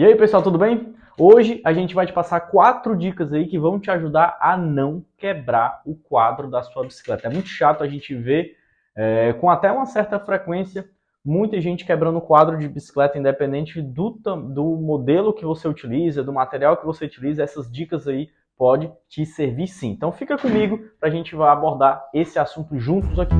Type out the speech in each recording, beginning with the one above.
E aí pessoal, tudo bem? Hoje a gente vai te passar 4 dicas aí que vão te ajudar a não quebrar o quadro da sua bicicleta. É muito chato a gente ver, com até uma certa frequência, muita gente quebrando o quadro de bicicleta, independente do modelo que você utiliza, do material que você utiliza. Essas dicas aí podem te servir sim. Então fica comigo para a gente abordar esse assunto juntos aqui.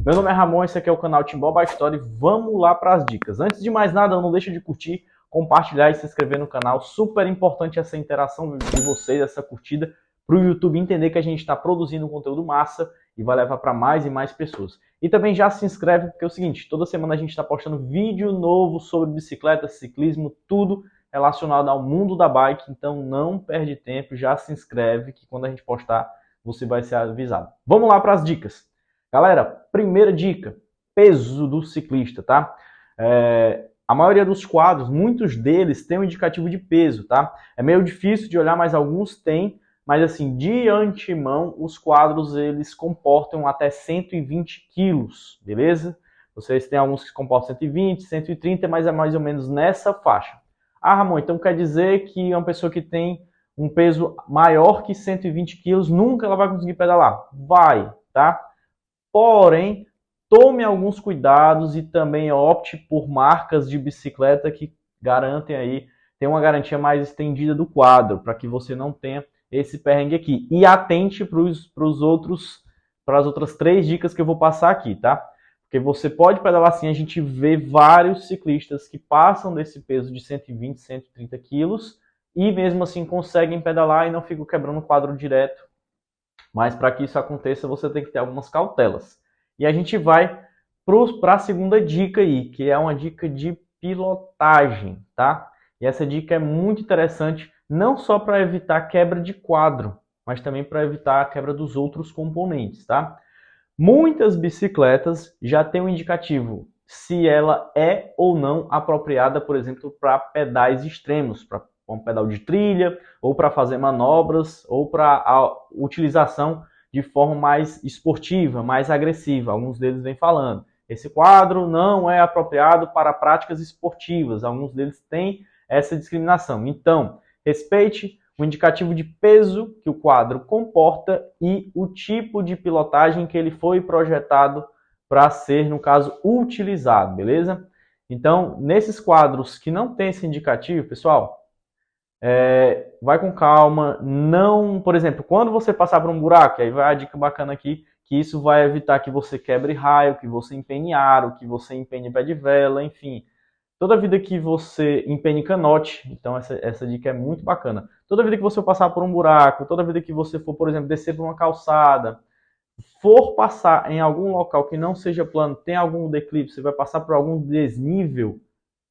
Meu nome é Ramon, esse aqui é o canal Timbó by Story. Vamos lá para as dicas. Antes de mais nada, não deixa de curtir, compartilhar e se inscrever no canal. Super importante essa interação de vocês, essa curtida, para o YouTube entender que a gente está produzindo um conteúdo massa e vai levar para mais e mais pessoas. E também já se inscreve, porque é o seguinte, toda semana a gente está postando vídeo novo sobre bicicleta, ciclismo, tudo relacionado ao mundo da bike. Então não perde tempo, já se inscreve que quando a gente postar você vai ser avisado. Vamos lá para as dicas. Galera, primeira dica, peso do ciclista, tá? A maioria dos quadros, muitos deles têm um indicativo de peso, tá? É meio difícil de olhar, mas alguns têm. Mas assim, de antemão, os quadros eles comportam até 120 quilos, beleza? Vocês têm alguns que comportam 120, 130, mas é mais ou menos nessa faixa. Ah, Ramon, então quer dizer que uma pessoa que tem um peso maior que 120 quilos, nunca ela vai conseguir pedalar? Vai, tá? Porém, tome alguns cuidados e também opte por marcas de bicicleta que garantem aí, tem uma garantia mais estendida do quadro, para que você não tenha esse perrengue aqui. E atente para as outras 3 dicas que eu vou passar aqui, tá? Porque você pode pedalar assim, a gente vê vários ciclistas que passam desse peso de 120, 130 quilos e mesmo assim conseguem pedalar e não ficam quebrando o quadro direto. Mas para que isso aconteça, você tem que ter algumas cautelas. E a gente vai para a segunda dica aí, que é uma dica de pilotagem, tá? E essa dica é muito interessante, não só para evitar quebra de quadro, mas também para evitar a quebra dos outros componentes, tá? Muitas bicicletas já têm um indicativo se ela é ou não apropriada, por exemplo, para pedais extremos, para um pedal de trilha, ou para fazer manobras, ou para a utilização de forma mais esportiva, mais agressiva. Alguns deles vêm falando, esse quadro não é apropriado para práticas esportivas. Alguns deles têm essa discriminação. Então, respeite o indicativo de peso que o quadro comporta e o tipo de pilotagem que ele foi projetado para ser, no caso, utilizado, beleza? Então, nesses quadros que não tem esse indicativo, pessoal, vai com calma, não, por exemplo, quando você passar por um buraco, aí vai a dica bacana aqui, que isso vai evitar que você quebre raio, que você empene aro, que você empene pé de vela, enfim. Toda vida que você empene canote, então essa dica é muito bacana. Toda vida que você passar por um buraco, toda vida que você for, por exemplo, descer por uma calçada, for passar em algum local que não seja plano, tem algum declive, você vai passar por algum desnível,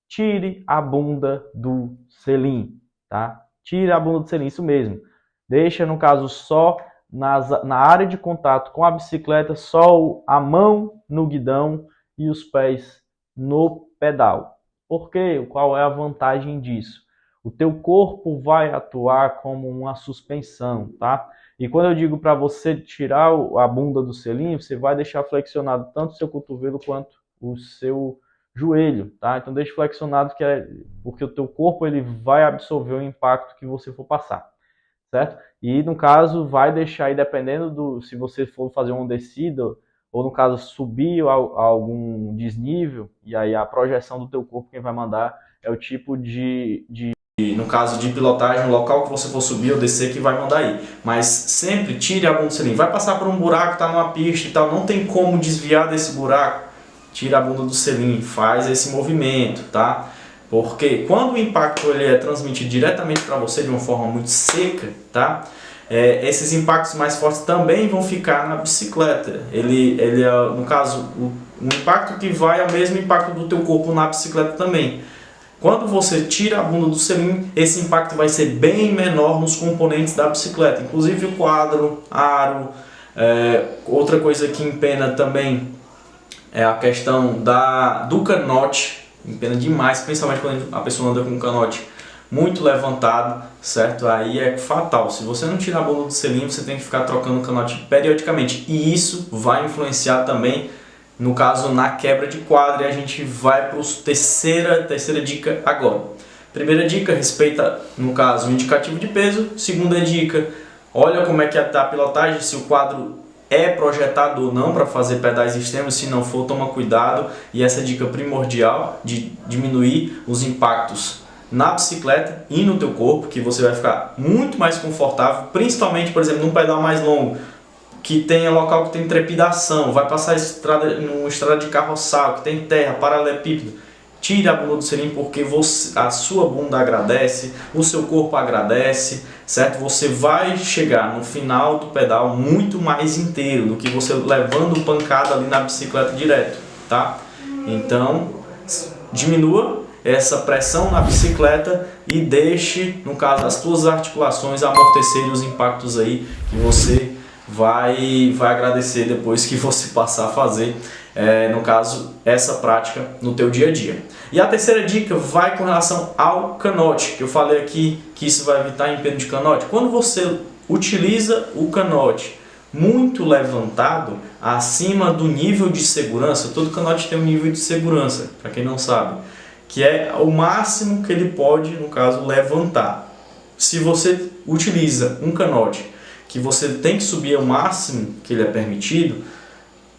tire a bunda do selim. Tá? Tira a bunda do selim, isso mesmo. Deixa, no caso, só na área de contato com a bicicleta, só a mão no guidão e os pés no pedal. Por quê? Qual é a vantagem disso? O teu corpo vai atuar como uma suspensão, tá? E quando eu digo para você tirar a bunda do selim, você vai deixar flexionado tanto o seu cotovelo quanto o seu joelho, tá? Então deixe flexionado, porque o teu corpo ele vai absorver o impacto que você for passar, certo? E no caso vai deixar aí, dependendo se você for fazer uma descida ou no caso subir a algum desnível, e aí a projeção do teu corpo quem vai mandar é o tipo no caso de pilotagem, o local que você for subir ou descer que vai mandar aí. Mas sempre tire a bunda do selim. Vai passar por um buraco, tá numa pista e tal, não tem como desviar desse buraco. Tira a bunda do selim, faz esse movimento, tá? Porque quando o impacto ele é transmitido diretamente para você de uma forma muito seca, tá? Esses impactos mais fortes também vão ficar na bicicleta. Ele no caso, o impacto que vai é o mesmo impacto do teu corpo na bicicleta também. Quando você tira a bunda do selim, esse impacto vai ser bem menor nos componentes da bicicleta, inclusive o quadro, aro. Outra coisa que empena também é a questão do canote, empena demais, principalmente quando a pessoa anda com canote muito levantado, certo? Aí é fatal. Se você não tirar a bunda do selim, você tem que ficar trocando o canote periodicamente. E isso vai influenciar também, no caso, na quebra de quadro. E a gente vai para a terceira dica agora. Primeira dica, respeita, no caso, o indicativo de peso. Segunda dica, olha como é que está a pilotagem, se o quadro é projetado ou não para fazer pedais extremos. Se não for, toma cuidado. E essa dica primordial de diminuir os impactos na bicicleta e no teu corpo, que você vai ficar muito mais confortável, principalmente, por exemplo, num pedal mais longo, que tenha local que tem trepidação, vai passar numa estrada de carroçal, que tem terra, paralelepípedo. Tire a bunda do selim, porque a sua bunda agradece, o seu corpo agradece, certo? Você vai chegar no final do pedal muito mais inteiro do que você levando pancada ali na bicicleta direto, tá? Então, diminua essa pressão na bicicleta e deixe, no caso, as suas articulações amortecerem os impactos aí, que você vai agradecer depois que você passar a fazer, no caso, essa prática no teu dia a dia. E a terceira dica vai com relação ao canote, que eu falei aqui que isso vai evitar empenho de canote. Quando você utiliza o canote muito levantado, acima do nível de segurança, todo canote tem um nível de segurança, para quem não sabe, que é o máximo que ele pode, no caso, levantar. Se você utiliza um canote que você tem que subir ao máximo que ele é permitido,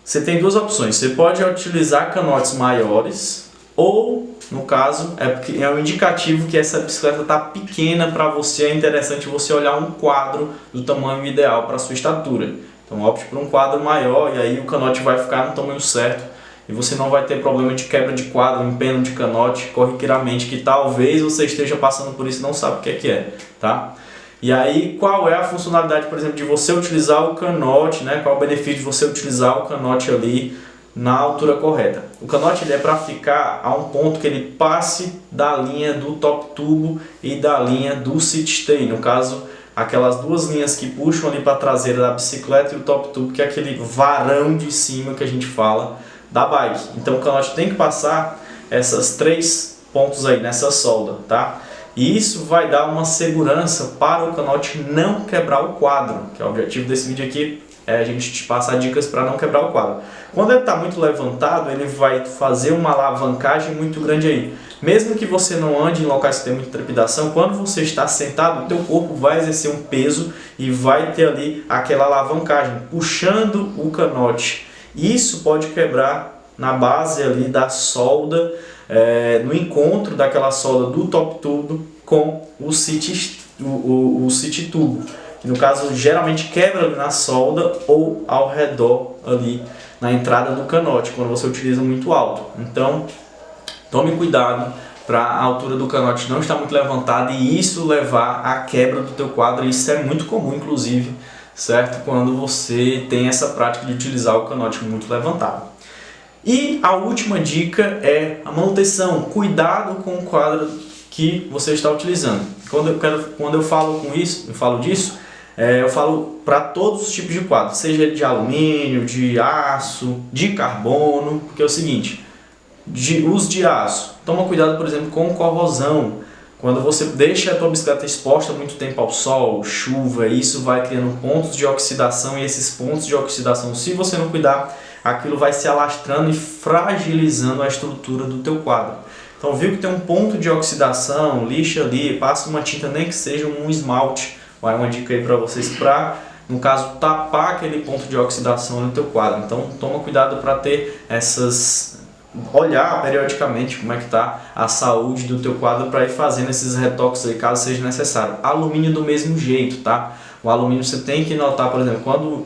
você tem duas opções. Você pode utilizar canotes maiores ou, no caso, é um indicativo que essa bicicleta está pequena para você. É interessante você olhar um quadro do tamanho ideal para a sua estatura. Então opte por um quadro maior e aí o canote vai ficar no tamanho certo e você não vai ter problema de quebra de quadro, empenho de canote corriqueiramente, que talvez você esteja passando por isso e não sabe o que é, tá? E aí, qual é a funcionalidade, por exemplo, de você utilizar o canote, né? Qual é o benefício de você utilizar o canote ali na altura correta? O canote ele é para ficar a um ponto que ele passe da linha do top tubo e da linha do sit stay. No caso, aquelas duas linhas que puxam ali para a traseira da bicicleta e o top tubo, que é aquele varão de cima que a gente fala da bike. Então, o canote tem que passar essas três pontos aí nessa solda, tá? E isso vai dar uma segurança para o canote não quebrar o quadro, que é o objetivo desse vídeo aqui, é a gente te passar dicas para não quebrar o quadro. Quando ele está muito levantado, ele vai fazer uma alavancagem muito grande aí. Mesmo que você não ande em locais que tem muita trepidação, quando você está sentado, o teu corpo vai exercer um peso e vai ter ali aquela alavancagem, puxando o canote. Isso pode quebrar na base ali da solda, no encontro daquela solda do top tubo com o sit tubo, que no caso geralmente quebra na solda ou ao redor ali na entrada do canote, quando você utiliza muito alto. Então tome cuidado para a altura do canote não estar muito levantada e isso levar à quebra do teu quadro. Isso é muito comum, inclusive, certo? Quando você tem essa prática de utilizar o canote muito levantado. E a última dica é a manutenção. Cuidado com o quadro que você está utilizando. Quando eu falo disso, eu falo para todos os tipos de quadro, seja de alumínio, de aço, de carbono, porque é o seguinte, uso de aço, toma cuidado, por exemplo, com corrosão. Quando você deixa a tua bicicleta exposta muito tempo ao sol, chuva, isso vai criando pontos de oxidação e esses pontos de oxidação, se você não cuidar, aquilo vai se alastrando e fragilizando a estrutura do teu quadro. Então viu que tem um ponto de oxidação, lixa ali, passa uma tinta, nem que seja um esmalte. Vai uma dica aí para vocês para, no caso, tapar aquele ponto de oxidação no teu quadro. Então toma cuidado para ter olhar periodicamente como é que está a saúde do teu quadro para ir fazendo esses retoques aí caso seja necessário. Alumínio do mesmo jeito, tá? O alumínio você tem que notar, por exemplo, quando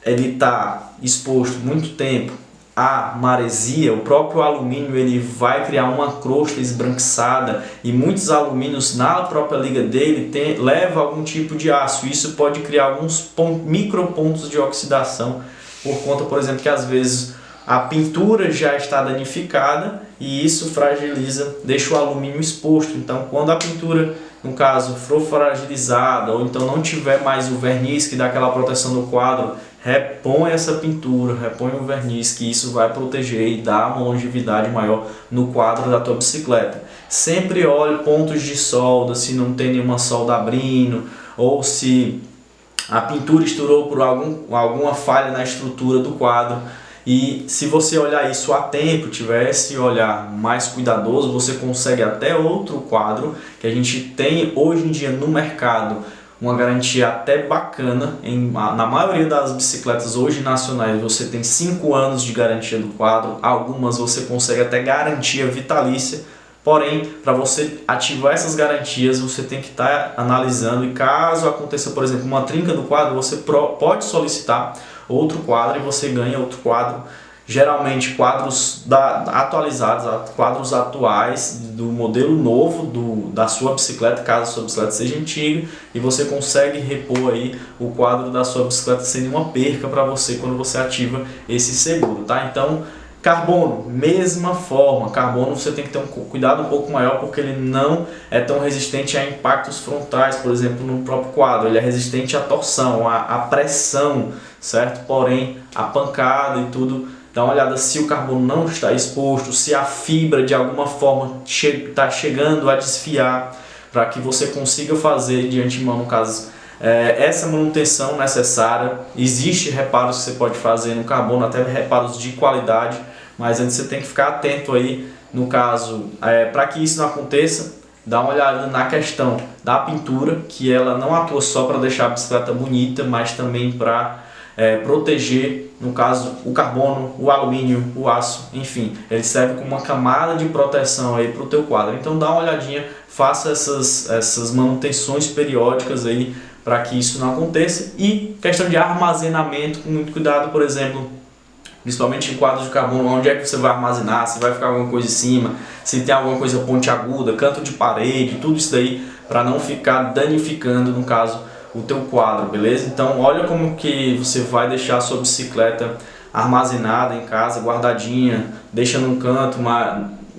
ele está exposto muito tempo à maresia, o próprio alumínio ele vai criar uma crosta esbranquiçada e muitos alumínios na própria liga dele leva algum tipo de aço. Isso pode criar alguns micropontos de oxidação por conta, por exemplo, que às vezes a pintura já está danificada e isso fragiliza, deixa o alumínio exposto. Então, quando a pintura, no caso, for fragilizada ou então não tiver mais o verniz que dá aquela proteção do quadro repõe essa pintura, repõe o verniz, que isso vai proteger e dar uma longevidade maior no quadro da tua bicicleta. Sempre olhe pontos de solda, se não tem nenhuma solda abrindo, ou se a pintura estourou por alguma falha na estrutura do quadro. E se você olhar isso a tempo, tiver esse olhar mais cuidadoso, você consegue até outro quadro que a gente tem hoje em dia no mercado, uma garantia até bacana. Na maioria das bicicletas hoje nacionais você tem 5 anos de garantia do quadro, algumas você consegue até garantia vitalícia. Porém, para você ativar essas garantias, você tem que estar analisando, e caso aconteça, por exemplo, uma trinca do quadro, você pode solicitar outro quadro e você ganha outro quadro. Geralmente quadros atualizados, quadros atuais do modelo novo da sua bicicleta, caso a sua bicicleta seja antiga, e você consegue repor aí o quadro da sua bicicleta sem nenhuma perca para você quando você ativa esse seguro, tá? Então, carbono, mesma forma. Carbono você tem que ter um cuidado um pouco maior, porque ele não é tão resistente a impactos frontais, por exemplo, no próprio quadro. Ele é resistente à torção, à pressão, certo? Porém, a pancada e tudo, dá uma olhada se o carbono não está exposto, se a fibra de alguma forma está chegando a desfiar, para que você consiga fazer de antemão, no caso, essa manutenção necessária. Existem reparos que você pode fazer no carbono, até reparos de qualidade, mas antes você tem que ficar atento aí, no caso, para que isso não aconteça. Dá uma olhada na questão da pintura, que ela não atua só para deixar a bicicleta bonita, mas também para proteger, no caso, o carbono, o alumínio, o aço, enfim, ele serve como uma camada de proteção aí para o teu quadro. Então dá uma olhadinha, faça essas manutenções periódicas aí para que isso não aconteça. E questão de armazenamento, com muito cuidado, por exemplo, principalmente em quadros de carbono, onde é que você vai armazenar, se vai ficar alguma coisa em cima, se tem alguma coisa pontiaguda, canto de parede, tudo isso daí, para não ficar danificando, no caso, o teu quadro, beleza? Então olha como que você vai deixar a sua bicicleta armazenada em casa, guardadinha, deixa num canto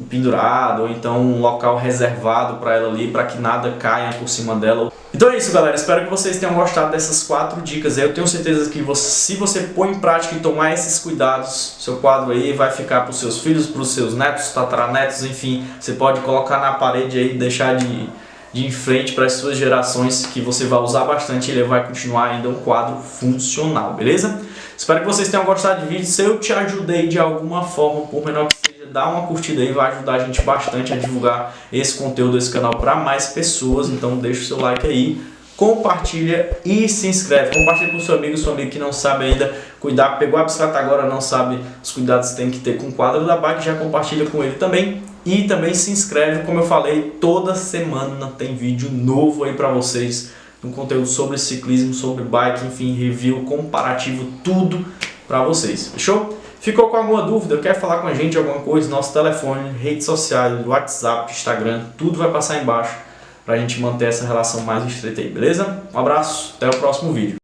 pendurado, ou então um local reservado para ela ali, para que nada caia por cima dela. Então é isso, galera, espero que vocês tenham gostado dessas 4 dicas. Eu tenho certeza que se você pôr em prática e tomar esses cuidados, seu quadro aí vai ficar para os seus filhos, para os seus netos, tataranetos, enfim, você pode colocar na parede aí, deixar de enfrente para as suas gerações, que você vai usar bastante e ele vai continuar ainda um quadro funcional, beleza? Espero que vocês tenham gostado do vídeo. Se eu te ajudei de alguma forma, por menor que seja, dá uma curtida aí, vai ajudar a gente bastante a divulgar esse conteúdo desse canal para mais pessoas. Então deixa o seu like aí, compartilha e se inscreve. Compartilha com o seu amigo que não sabe ainda cuidar, pegou a bicicleta agora, não sabe os cuidados que tem que ter com o quadro da bike, já compartilha com ele também. E também se inscreve, como eu falei, toda semana tem vídeo novo aí para vocês, um conteúdo sobre ciclismo, sobre bike, enfim, review, comparativo, tudo para vocês, fechou? Ficou com alguma dúvida, quer falar com a gente alguma coisa, nosso telefone, redes sociais, WhatsApp, Instagram, tudo vai passar embaixo para a gente manter essa relação mais estreita aí, beleza? Um abraço, até o próximo vídeo.